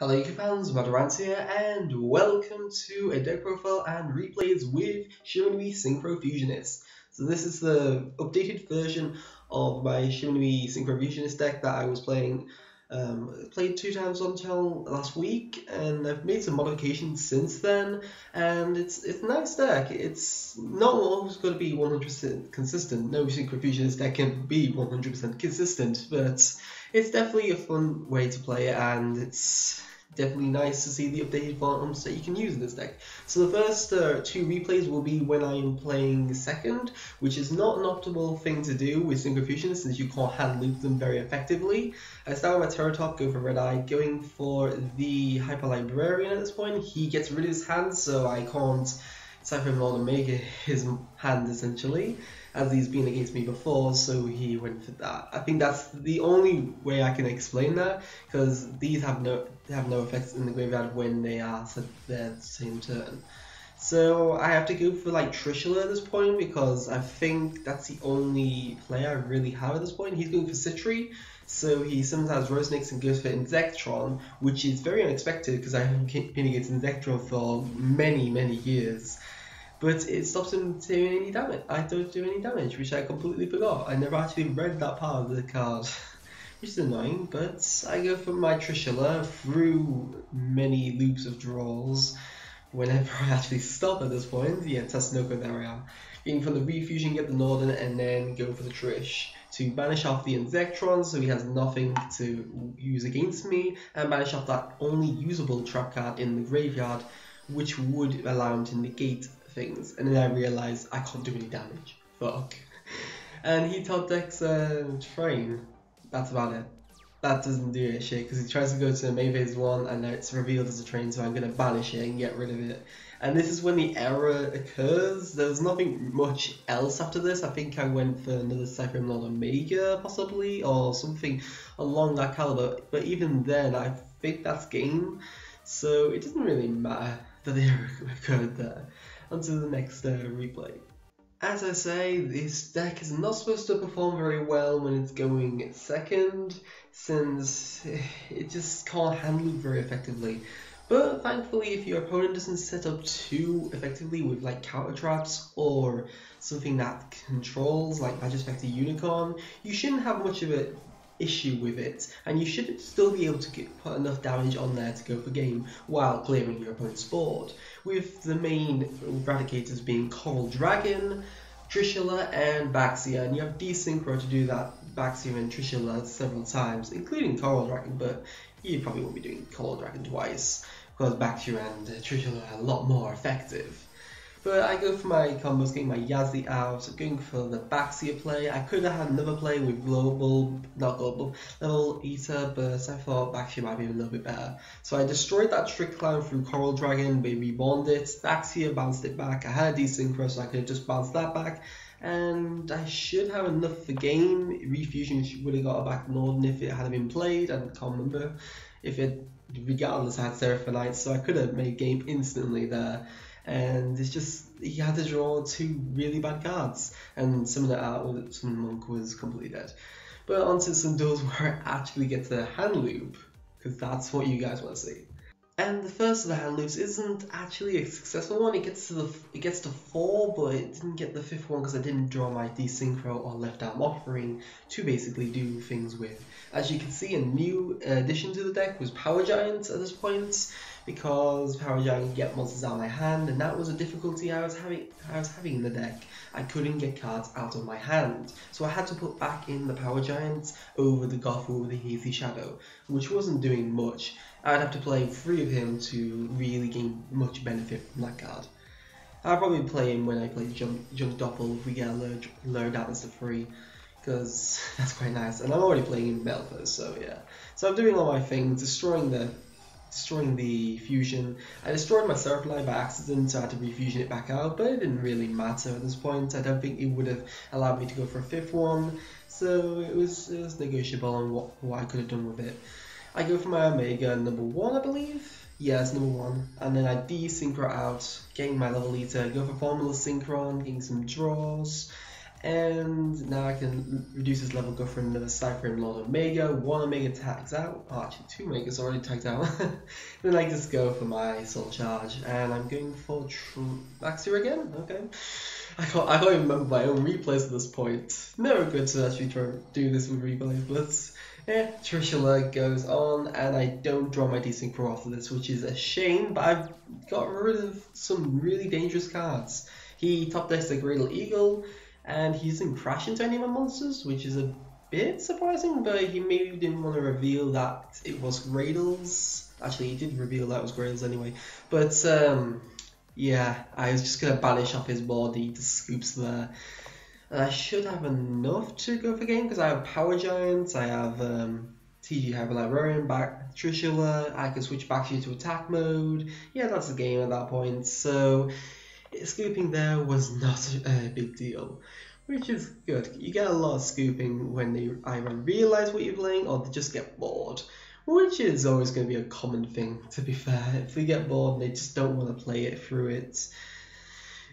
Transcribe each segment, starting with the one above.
Hello YouTube fans, Madarant here, and welcome to a deck profile and replays with Shiranui Synchro Fusionist. So this is the updated version of my Shiranui Synchro Fusionist deck that I was playing. Played 2 times until last week, and I've made some modifications since then, and it's a nice deck. It's not always going to be 100% consistent. No Synchro Fusionist deck can be 100% consistent, but it's definitely a fun way to play it, and it's definitely nice to see the updated forms that you can use in this deck. So the first 2 replays will be when I am playing second, which is not an optimal thing to do with Synchro Fusionists since you can't hand loop them very effectively. I start with my Terrortop, go for Red Eye, going for the Hyper Librarian at this point. He gets rid of his hand, so I can't PSY-Framelord Omega his hand essentially, as he's been against me before, so he went for that. I think that's the only way I can explain that, because these have no effects in the graveyard when they are set their same turn. So I have to go for like Trishula at this point, because I think that's the only player I really have at this point. He's going for Citri, so he sometimes Resonates and goes for Inzektron, which is very unexpected because I haven't been against Inzektron for many years. But it stops him doing any damage. I don't do any damage, which I completely forgot. I never actually read that part of the card, which is annoying. But I go for my Trishula through many loops of draws. Whenever I actually stop at this point, yeah, Tasnoko, there I am. Getting from the Refusion, get the Norden, and then go for the Trish to banish off the Inzektron, so he has nothing to use against me, and banish off that only usable trap card in the graveyard, which would allow him to negate things. And then I realized I can't do any damage. Fuck. And he top decks Train. That's about it. That doesn't do it shit, because he tries to go to Mayphase 1 and it's revealed as a Train, so I'm going to banish it and get rid of it. And this is when the error occurs. There's nothing much else after this. I think I went for another PSY-Framelord Omega possibly, or something along that caliber. But even then, I think that's game. So it doesn't really matter that the error occurred there. On to the next replay. As I say, this deck is not supposed to perform very well when it's going second, since it just can't handle it very effectively. But thankfully, if your opponent doesn't set up too effectively with like counter traps or something that controls like Magic Spectre Unicorn, you shouldn't have much of an issue with it, and you should still be able to put enough damage on there to go for game while clearing your opponent's board, with the main eradicators being Coral Dragon, Trishula, and Baxia, and you have De-Synchro to do that Baxia and Trishula several times, including Coral Dragon, but you probably won't be doing Coral Dragon twice, because Baxia and Trishula are a lot more effective. But I go for my combos, getting my Yazzie out, going for the Baxia play. I could have had another play with Level Eater, but I thought Baxia might be a little bit better. So I destroyed that Trick Clown through Coral Dragon, but reborned it. Baxia bounced it back. I had a De-Synchro, so I could have just bounced that back. And I should have enough for game. Refusion would have got a back Norden if it had been played. I can't remember if it, regardless, I had Seraphinite, so I could have made game instantly there. And it's just, he had to draw 2 really bad cards, and Summon Out with Summon Monk was completely dead. But onto some duels where I actually get to hand loop, because that's what you guys want to see. And the first of the hand loops isn't actually a successful one. It gets to 4, but it didn't get the 5th one because I didn't draw my De-Synchro or Left Arm Offering to basically do things with. As you can see, a new addition to the deck was Power Giant at this point, because Power Giant can get monsters out of my hand, and that was a difficulty I was having in the deck. I couldn't get cards out of my hand, so I had to put back in the Power Giant over the Gothel with the Hazy Shadow, which wasn't doing much. I'd have to play 3 of him to really gain much benefit from that card. I'll probably play him when I play Junk Doppel if we get Lure Dallas to 3, because that's quite nice. And I'm already playing in Belfast, so yeah. So I'm doing all my things, destroying the fusion. I destroyed my Seraphinite by accident, so I had to refusion it back out, but it didn't really matter at this point. I don't think it would have allowed me to go for a 5th one, so it was negotiable on what I could have done with it. I go for my Omega number 1, I believe? Yes, number 1. And then I De-Synchro out, getting my Level Eater, go for Formula Synchron, getting some draws, And now I can reduce his level, go for another PSY-Framelord Omega. 1 Omega tags out. Oh, actually 2 Omegas already tagged out. Then I just go for my Soul Charge, and I'm going for Maxia again. Okay. I can't even remember my own replays at this point. Never good to actually try to do this with replays, but yeah, Trishula goes on, and I don't draw my De-Synchro after this, which is a shame, but I've got rid of some really dangerous cards. He top decks the Greater Eagle, and he doesn't crash into any of my monsters, which is a bit surprising, but he maybe didn't want to reveal that it was Gradles. Actually, he did reveal that it was Gradles anyway, but yeah, I was just going to banish off his board, he just scoops there. And I should have enough to go for game, because I have Power Giants, I have TG Hyper Librarian, back Trishula, I can switch back to attack mode. Yeah, that's the game at that point, so scooping there was not a big deal, which is good. You get a lot of scooping when they either realize what you're playing or they just get bored, which is always going to be a common thing, to be fair. If they get bored and they just don't want to play it through it,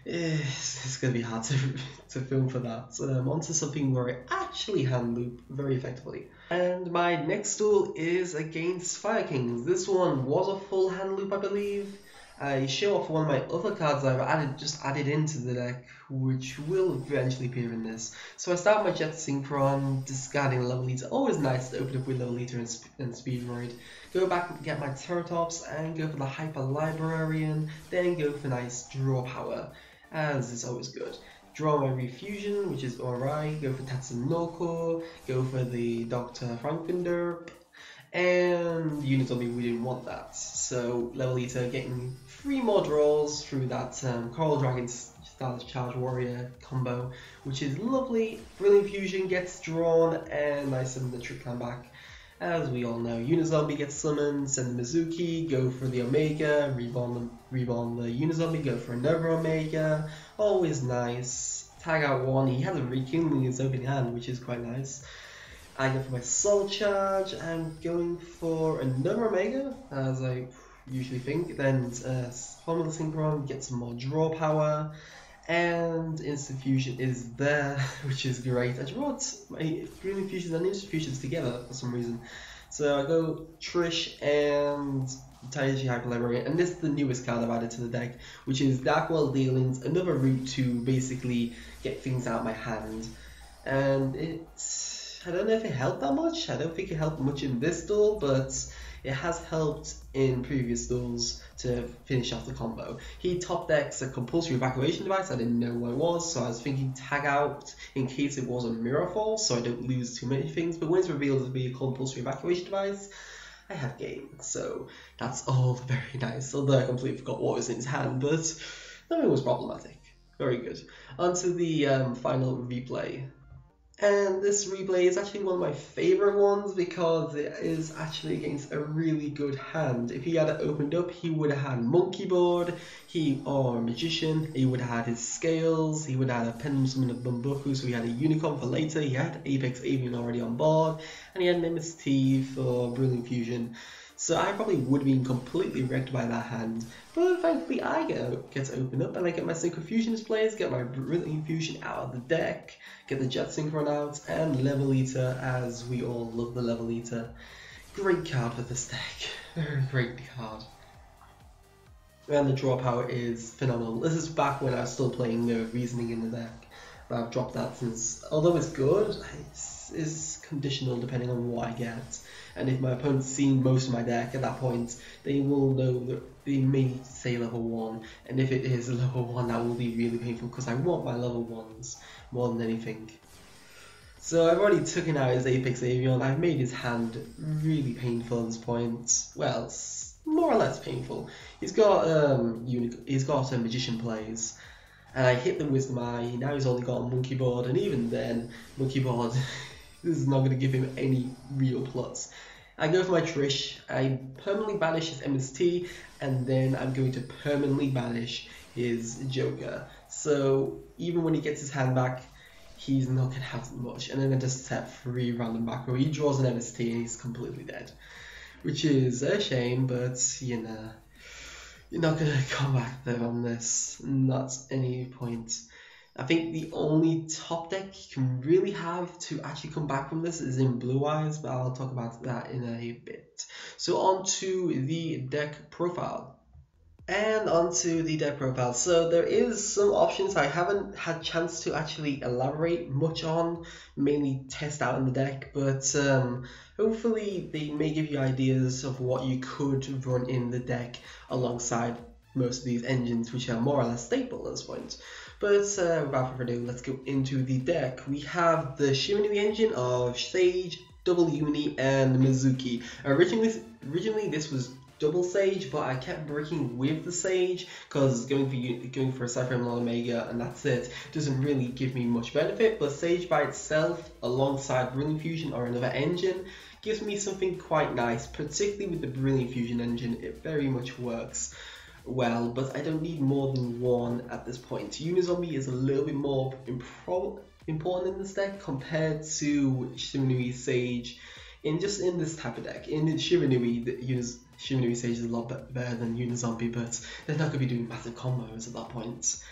it's going to be hard to film for that. So I'm onto something where I actually hand loop very effectively. And my next duel is against Fire Kings. This one was a full hand loop, I believe. I show off one of my other cards I've just added into the deck, which will eventually appear in this. So I start my Jet Synchron, discarding a level leader. Always nice to open up with level leader and Speedroid. Go back and get my Terrortops and go for the Hyper Librarian, then go for nice draw power, as is always good. Draw my Refusion, which is alright. Go for Tatsunoko, go for the Dr. Frankenderp, and Uni-Zombie, we didn't want that. So level eater getting 3 more draws through that Coral Dragon Stylus Charge Warrior combo, which is lovely. Brilliant Fusion gets drawn, and I send the Trick Clan back. As we all know, Uni-Zombie gets summoned, send the Mezuki, go for the Omega, reborn the Uni-Zombie, go for another Omega. Always nice. Tag out 1, he has a Rekindling in his open hand, which is quite nice. I go for my Soul Charge, I'm going for another Omega, as I usually think. Then Formula Synchron gets some more draw power, and Instant Fusion is there, which is great. I brought my Brilliant Fusions and Instant Fusions together for some reason. So I go Trish and Tiny Hyper Librarian, and this is the newest card I've added to the deck, which is Dark World Dealings, another route to basically get things out of my hand. And I don't know if it helped that much. I don't think it helped much in this duel, but it has helped in previous duels to finish off the combo. He top decks a compulsory evacuation device. I didn't know what it was, so I was thinking tag out in case it was a mirror fall, so I don't lose too many things. But when it's revealed to be a compulsory evacuation device, I have game. So that's all very nice. Although I completely forgot what was in his hand, but nothing was problematic. Very good. On to the final replay. And this replay is actually one of my favourite ones because it is actually against a really good hand. If he had it opened up, he would have had Monkey Board, or Magician, he would have had his Scales, he would have had a Pendulum Summon of Bumbuku, so he had a Unicorn for later, he had Apex Avian already on board, and he had an MST for Brilliant Fusion. So I probably would have been completely wrecked by that hand, but thankfully I get to open up and I get my Synchro Fusionist plays, get my Brilliant Fusion out of the deck, get the Jet Synchron out, and Level Eater, as we all love the Level Eater. Great card for this deck, very great card. And the draw power is phenomenal. This is back when I was still playing the Reasoning in the deck, but I've dropped that since, although it's good, it's conditional depending on what I get. And if my opponent's seen most of my deck at that point, they will know that they may say level 1, and if it is level 1, that will be really painful because I want my level 1s more than anything. So I've already taken out his Apex Avian. I've made his hand really painful at this point. Well, it's more or less painful. He's got Magician plays, and I hit the Wisdom Eye. Now he's only got a Monkey Board, and even then, Monkey Board this is not going to give him any real plus. I go for my Trish, I permanently banish his MST, and then I'm going to permanently banish his Joker. So even when he gets his hand back, he's not going to have much. And then I just set 3 random back row. He draws an MST and he's completely dead. Which is a shame, but you know, you're not going to come back there on this, not any point. I think the only top deck you can really have to actually come back from this is in Blue Eyes, but I'll talk about that in a bit. So on to the deck profile. And onto the deck profile. So there is some options I haven't had chance to actually elaborate much on, mainly test out in the deck, but hopefully they may give you ideas of what you could run in the deck alongside most of these engines, which are more or less staple at this point. But without further ado, let's go into the deck. We have the Shiranui engine of Sage, Double Uni, and Mezuki. Originally this was double Sage, but I kept breaking with the Sage because going for a PSY-Framelord Omega and that's it doesn't really give me much benefit. But Sage by itself, alongside Brilliant Fusion or another engine, gives me something quite nice. Particularly with the Brilliant Fusion engine, it very much works well, but I don't need more than one at this point. Uni-Zombie is a little bit more important in this deck compared to Shiranui Sage. In this type of deck, in Shiranui, Shiranui Sage is a lot better than Uni-Zombie, but they're not going to be doing massive combos at that point.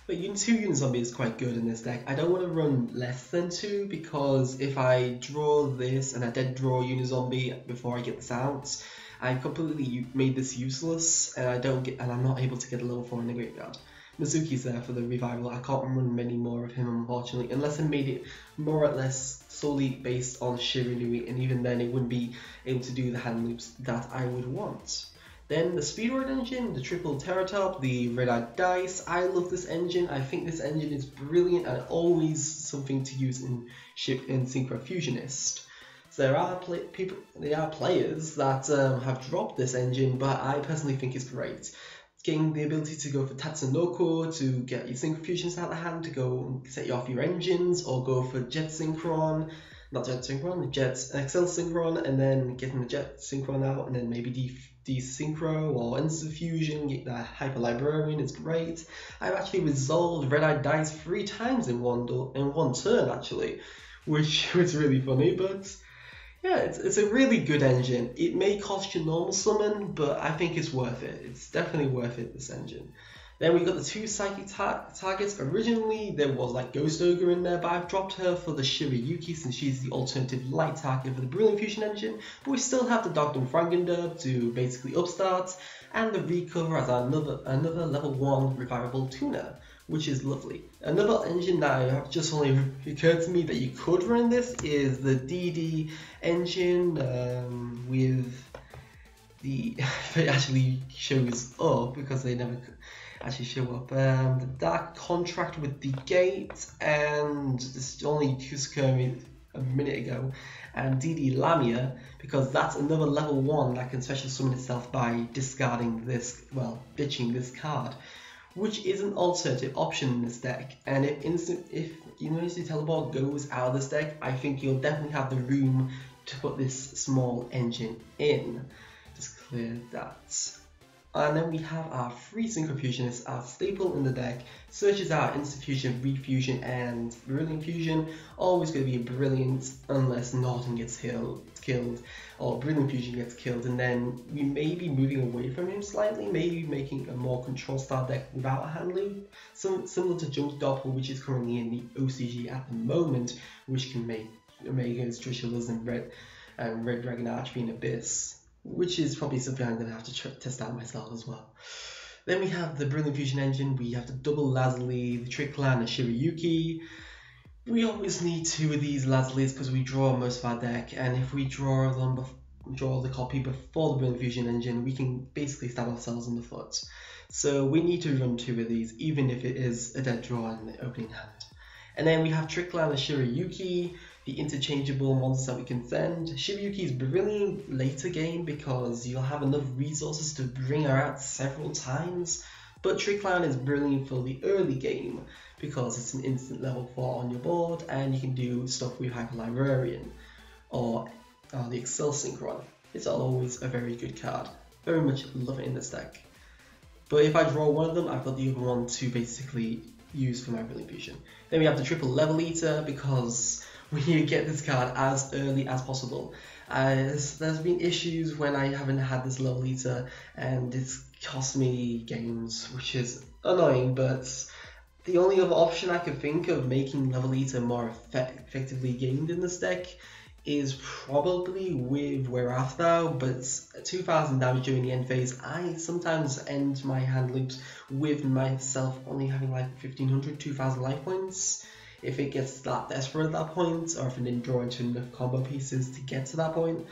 But 2 Uni-Zombie is quite good in this deck. I don't want to run less than 2 because if I draw this and I dead draw Uni-Zombie before I get this out, I completely made this useless and I'm not able to get a level 4 in the graveyard. Mezuki's there for the revival. I can't run many more of him, unfortunately, unless I made it more or less solely based on Shiranui, and even then it wouldn't be able to do the hand loops that I would want. Then the Speedroid engine, the triple Terrortop, the red-eyed dice. I love this engine. I think this engine is brilliant and always something to use in Synchro Fusionist. So there are players that have dropped this engine, but I personally think it's great. Getting the ability to go for Tatsunoko to get your Synchro Fusions out of hand, to go and set you off your engines, or go for Jet Synchron, Jet Excel Synchron, and then getting the Jet Synchron out, and then maybe De-Synchro or Instant Fusion, get that Hyper Librarian is great. I've actually resolved Red-Eyed Dice 3 times in one turn actually, which was really funny, but yeah, it's a really good engine. It may cost you normal summon, but I think it's worth it. It's definitely worth it, this engine. Then we got the 2 psychic targets. Originally, there was like Ghost Ogre in there, but I've dropped her for the Shirayuki since she's the alternative light target for the Brilliant Fusion engine. But we still have the Dr. Frankenderp to basically upstart, and the Recover as another level 1 revivable tuner, which is lovely. Another engine that just only occurred to me that you could run this is the DD engine with the, if it actually shows up, because they never actually show up, the Dark Contract with the Gate, and this only just occurred me a minute ago, and DD Lamia, because that's another level 1 that can special summon itself by discarding this, well, ditching this card, which is an alternative option in this deck. And if Emergency Teleport goes out of this deck, I think you'll definitely have the room to put this small engine in. Just clear that. And then we have our 3 Synchro Fusionists, our staple in the deck. Searches out Instant Fusion, Reed Fusion, and Brilliant Fusion. Always going to be brilliant unless Norden gets killed, or Brilliant Fusion gets killed, and then we may be moving away from him slightly, maybe making a more control style deck without a hand loop, similar to Junk Doppel, which is currently in the OCG at the moment, which can make Omegas, Trishulas, and Red Dragon Archery and Abyss, which is probably something I'm going to have to test out myself as well. Then we have the Brilliant Fusion engine, we have the double Lazuli, the Trick Clan, and Shirayuki. We always need 2 of these Lazulis because we draw most of our deck, and if we draw the copy before the Brilliant Fusion engine, we can basically stab ourselves in the foot. So we need to run 2 of these, even if it is a dead draw in the opening hand. And then we have Trick Clan and Shirayuki, the interchangeable monsters that we can send. Shirayuki is brilliant later game because you'll have enough resources to bring her out several times, but Trick Clan is brilliant for the early game because it's an instant level 4 on your board, and you can do stuff with Hyper Librarian or the Excel Synchron. It's always a very good card. Very much love it in this deck. But if I draw one of them, I've got the other one to basically use for my Brilliant Fusion. Then we have the triple Level Eater because we need to get this card as early as possible. There's been issues when I haven't had this Level Eater, and it's cost me games, which is annoying, but The only other option I could think of making Level Eater more effectively gained in this deck is probably with Whereafter, but 2000 damage during the end phase. I sometimes end my hand loops with myself only having like 1500, 2000 life points. If it gets that desperate at that point, or if I didn't draw into enough combo pieces to get to that point,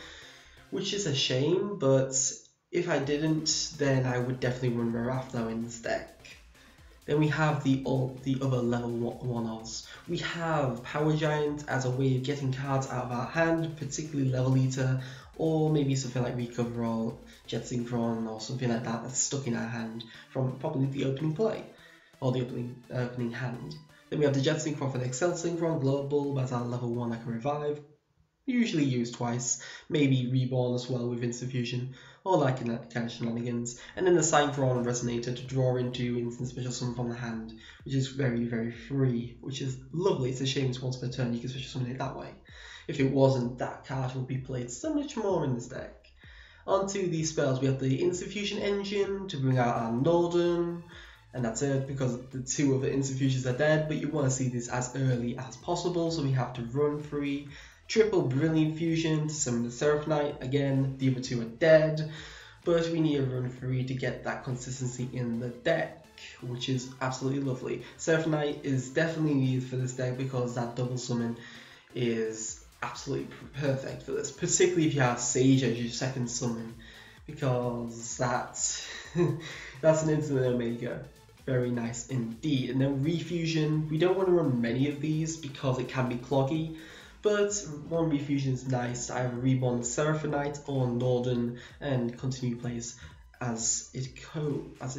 which is a shame, but if I didn't, then I would definitely run Whereafter in this deck. Then we have the other level 1-offs. We have Power Giant as a way of getting cards out of our hand, particularly Level Eater, or maybe something like Recover, Jet Synchron, or something like that that's stuck in our hand from probably the opening play, or the opening hand. Then we have the Jet Synchron for the Excel Synchron, Global as our level 1 I can revive. Usually used twice, maybe Reborn as well with Instant Fusion, or like kind of shenanigans. And then the Synkron Resonator to draw into instant special summon from the hand, which is very, very free, which is lovely. It's a shame it's once per turn, you can special summon it that way. If it wasn't, that card would be played so much more in this deck. Onto these spells, we have the Instant Fusion Engine to bring out our Norden, and that's it because the two other Instant Fusions are dead, but you want to see this as early as possible, so we have to run free. Triple Brilliant Fusion to summon the Seraphinite. Again, the other two are dead, but we need a run free to get that consistency in the deck, which is absolutely lovely. Seraphinite is definitely needed for this deck because that double summon is absolutely perfect for this, particularly if you have Sage as your second summon, because that's an instant Omega. Very nice indeed. And then Refusion, we don't want to run many of these because it can be cloggy, but one Refusion is nice. I reborn the Seraphinite or Norden and continue plays as it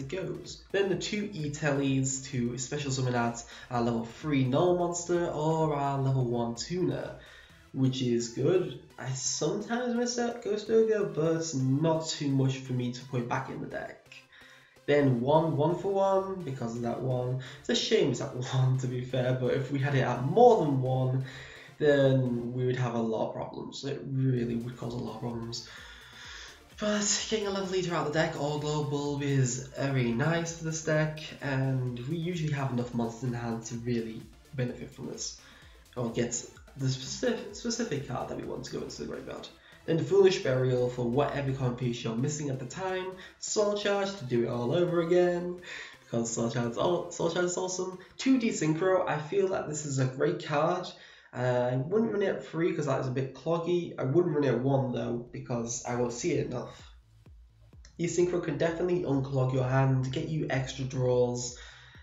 goes. Then the two E-Tellies to special summon out our level 3 Null Monster or our level 1 Tuner, which is good. I sometimes miss out Ghost Ogre, but not too much for me to put back in the deck. Then one for one, because of that one. It's a shame it's at 1 to be fair, but if we had it at more than 1, then we would have a lot of problems. It really would cause a lot of problems. But getting a level leader out of the deck or global is very nice for this deck, and we usually have enough monsters in hand to really benefit from this, or get the specific card that we want to go into the graveyard. Then the Foolish Burial for whatever common piece you're missing at the time. Soul Charge to do it all over again, because Soul Charge is awesome. 2 De-Synchro, I feel that this is a great card. I wouldn't run it at 3 because that is a bit cloggy. I wouldn't run it at 1 though because I won't see it enough. De-Synchro can definitely unclog your hand, get you extra draws,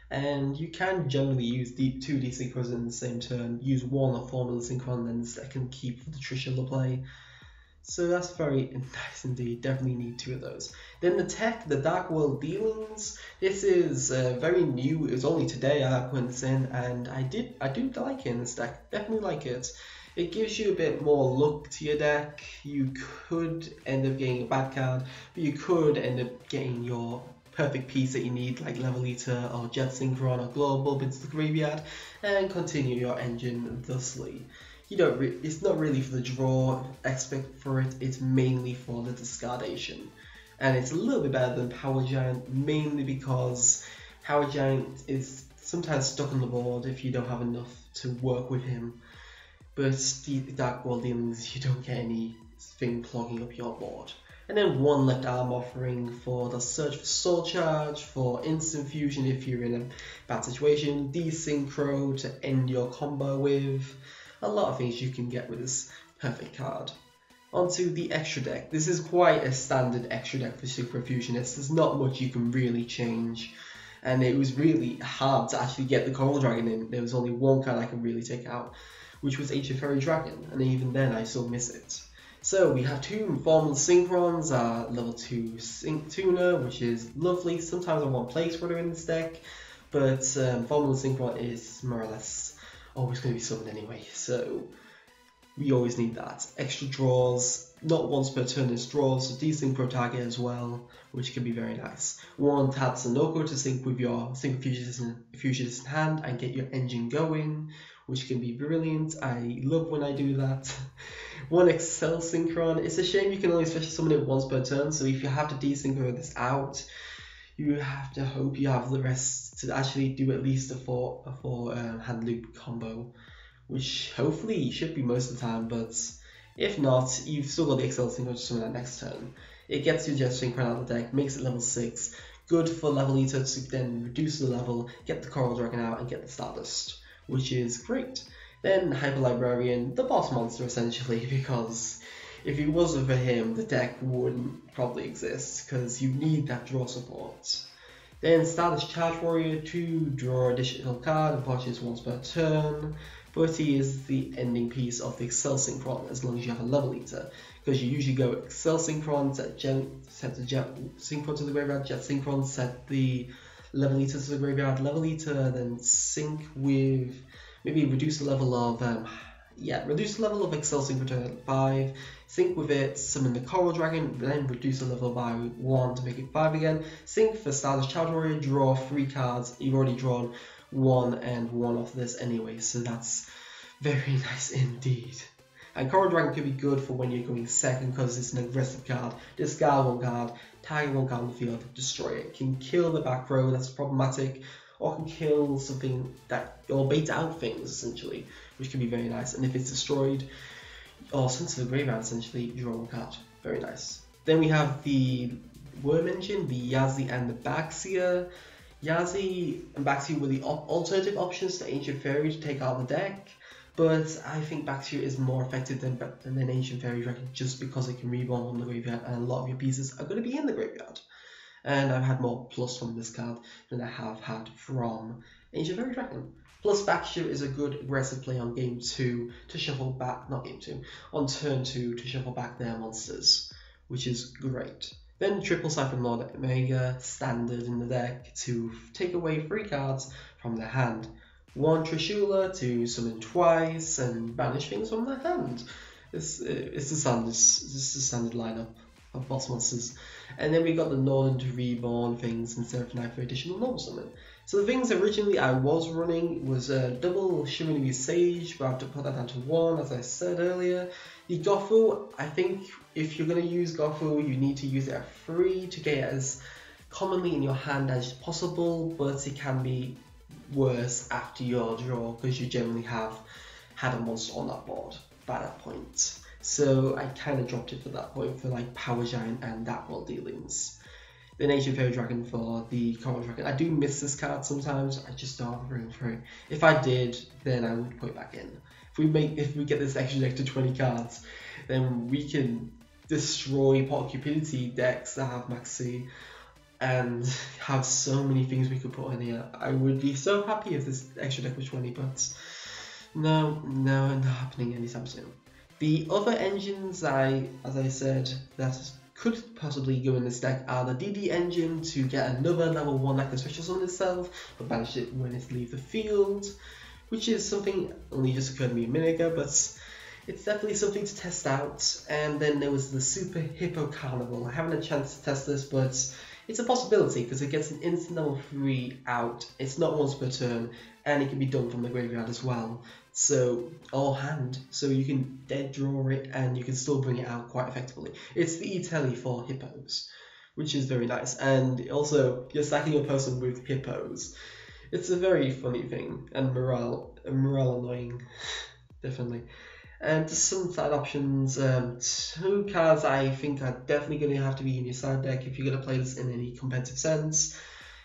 and you can generally use 2 De-Synchros in the same turn. Use 1 of Formula Synchron, then the second keep for the Trishula play. So that's very nice indeed, definitely need 2 of those. Then the tech, the Dark World Dealings, this is very new. It was only today I put this in, and I do like it in this deck, definitely like it. It gives you a bit more look to your deck. You could end up getting a bad card, but you could end up getting your perfect piece that you need, like Level Eater or Jet Synchron or Global into the graveyard, and continue your engine thusly. It's not really for the draw aspect for it, it's mainly for the discardation. And it's a little bit better than Power Giant, mainly because Power Giant is sometimes stuck on the board if you don't have enough to work with him. But the Dark World Dealings, you don't get anything clogging up your board. And then 1 Left Arm Offering for the Search for Soul Charge, for Instant Fusion if you're in a bad situation, De-Synchro to end your combo with. A lot of things you can get with this perfect card. Onto the extra deck. This is quite a standard extra deck for Synchro Fusionists. There's not much you can really change, and it was really hard to actually get the Coral Dragon in. There was only 1 card I could really take out, which was Ancient Fairy Dragon, and even then I still miss it. So we have 2 Formula Synchrons, level 2 Tuner, which is lovely. Sometimes I want Planeswalker in this deck, but Formula Synchron is more or less always going to be summoned anyway, so we always need that. Extra draws, not once per turn is draws, so De-Synchro target as well, which can be very nice. 1 Tatsunoko to sync with your Synchro Fusionist in hand and get your engine going, which can be brilliant. I love when I do that. 1 Excel Synchron. It's a shame you can only special summon it once per turn, so if you have to De-Synchro this out, you have to hope you have the rest to actually do at least a four hand loop combo, which hopefully should be most of the time, but if not, you've still got the Excel Synchro to summon that next turn. It gets your Jet Synchron out of the deck, makes it level 6, good for level eater to then reduce the level, get the Coral Dragon out, and get the Stardust, which is great. Then Hyper Librarian, the boss monster essentially, because if it wasn't for him, the deck wouldn't probably exist, because you need that draw support. Then Stardust Charge Warrior to draw additional card and punches once per turn, but he is the ending piece of the Excel Synchron as long as you have a level eater, because you usually go Excel Synchron, set the Jet Synchron to the graveyard, Jet Synchron, set the level eater to the graveyard, level eater, then sync with maybe reduce the level of Excel Synchron to 5, sync with it, summon the Coral Dragon, then reduce the level by 1 to make it 5 again, sync for Stardust Charge Warrior, draw 3 cards, you've already drawn 1 and 1 off this anyway, so that's very nice indeed. And Coral Dragon could be good for when you're going second because it's an aggressive card, discard 1 card, tag 1 card on the field, destroy it, can kill the back row, that's problematic, or can kill something that, or bait out things essentially, which can be very nice. And if it's destroyed or sent to the graveyard, essentially, draw 1 card. Very nice. Then we have the Worm Engine, the Yazi and the Baxia. Yazi and Baxia were the alternative options to Ancient Fairy to take out the deck, but I think Baxia is more effective than Ancient Fairy Dragon just because it can reborn from the graveyard and a lot of your pieces are going to be in the graveyard. And I've had more plus from this card than I have had from Ancient Fairy Dragon. Plus Baxia is a good aggressive play on game 2 to shuffle back, not game 2, on turn 2 to shuffle back their monsters, which is great. Then PSY-Framelord Omega, standard in the deck to take away 3 cards from their hand. 1 Trishula to summon twice and banish things from their hand. It's the standard lineup of boss monsters. And then we got the Norden to reborn things and Seraphinite for additional normal summon. So the things originally I was running was a double Shiranui Sage, but I have to put that down to 1 as I said earlier. The YGOPRO, I think if you're going to use YGOPRO, you need to use it at 3 to get it as commonly in your hand as possible, but it can be worse after your draw because you generally have had a monster on that board by that point. So I kind of dropped it for that point for like Power Giant and that world dealings. Then Ancient Fairy Dragon for the Coral Dragon. I do miss this card sometimes, I just don't have room for it. If I did, then I would put it back in. If we get this extra deck to 20 cards, then we can destroy Porcupidity decks that have Maxi and have so many things we could put in here. I would be so happy if this extra deck was 20, but no, not happening anytime soon. The other engines, as I said, that could possibly go in this deck are the DD engine to get another level 1 that can special summon itself, but banish it when it leaves the field, which is something only just occurred to me a minute ago, but it's definitely something to test out. And then there was the Super Hippo Carnival. I haven't had a chance to test this, but it's a possibility because it gets an instant level 3 out. It's not once per turn, and it can be done from the graveyard as well. So, or hand, so you can dead draw it and you can still bring it out quite effectively. It's the E-Telly for hippos, which is very nice. And also, you're stacking your person with hippos. It's a very funny thing, and morale annoying, definitely. And just some side options, 2 cards I think are definitely going to have to be in your side deck if you're going to play this in any competitive sense.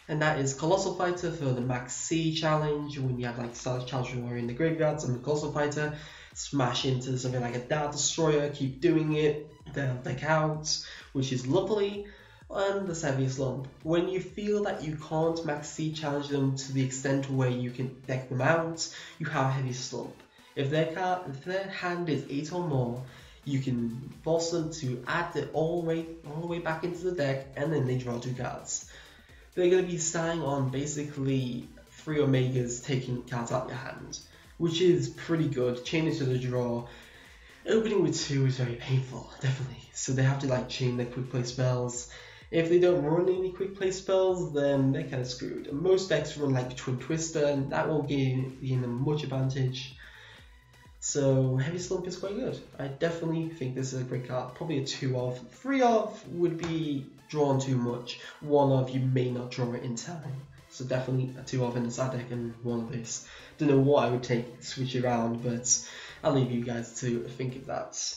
And that is Colossal Fighter for the Max C challenge, when you have like Stardust Charge Warrior in the graveyard, summon Colossal Fighter, smash into something like a Dart Destroyer, keep doing it, then deck out, which is lovely. And the Heavy Slump, when you feel that you can't Max C challenge them to the extent where you can deck them out, you have Heavy Slump. If their hand is 8 or more, you can force them to add it all the way back into the deck, and then they draw 2 cards. They're going to be starting on basically 3 Omegas taking cards out of your hand, which is pretty good. Chain into the draw. Opening with 2 is very painful, definitely. So they have to like chain their quick play spells. If they don't run any quick play spells, then they're kind of screwed. And most decks run like Twin Twister, and that won't gain them much advantage. So Heavy Slump is quite good. I definitely think this is a great card. Probably a 2 of. 3 of would be drawn too much, one of you may not draw it in time. So definitely a 2 of in the side deck and 1 of this. Don't know what I would take to switch it around, but I'll leave you guys to think of that.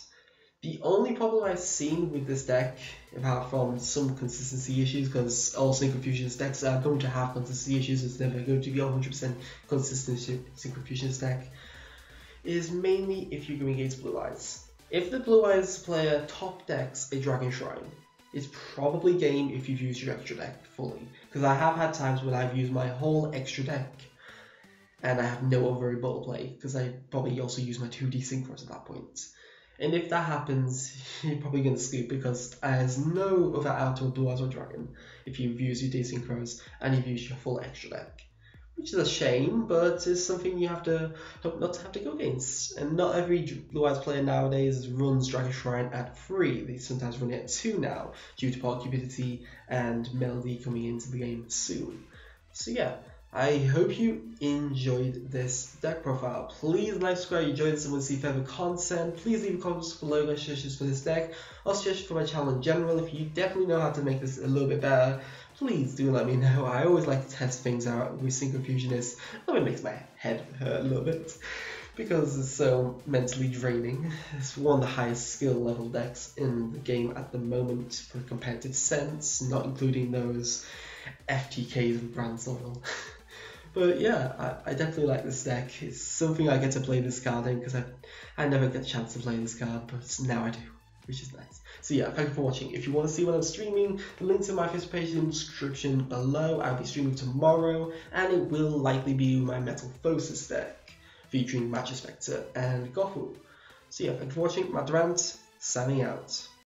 The only problem I've seen with this deck, apart from some consistency issues, because all Synchro Fusionist decks are going to have consistency issues, it's never going to be 100% consistent Synchro Fusionist deck, is mainly if you're going against Blue Eyes. If the Blue Eyes player top decks a Dragon Shrine, it's probably game if you've used your extra deck fully. Because I have had times when I've used my whole extra deck and I have no other rebuttal play, because I probably also use my 2 De-Synchros at that point. And if that happens, you're probably going to scoop, because there's no other out of Blue Eyes or Dragon if you've used your De-Synchros and you've used your full extra deck. Which is a shame, but it's something you have to hope not to have to go against. And not every Blue Eyes player nowadays runs Dragon Shrine at 3. They sometimes run it at 2 now, due to Pot Cupidity and Melody coming into the game soon. So yeah, I hope you enjoyed this deck profile. Please like, subscribe if you enjoyed this and want to see further content. Please leave comments below with suggestions for this deck, or suggestions for my channel in general. If you definitely know how to make this a little bit better, please do let me know. I always like to test things out with Synchro Fusionist. It makes my head hurt a little bit because it's so mentally draining. It's one of the highest skill level decks in the game at the moment for a competitive sense, not including those FTKs with Brand Soil. But yeah, I definitely like this deck. It's something I get to play this card in, because I never get a chance to play this card, but now I do, which is nice. So yeah, thank you for watching. If you want to see when I'm streaming, the link to my Facebook page is in the description below. I'll be streaming tomorrow, and it will likely be my Metamorphosis deck, featuring Magic Spectre and Gofu. So yeah, thank you for watching. Matt Durant, signing out.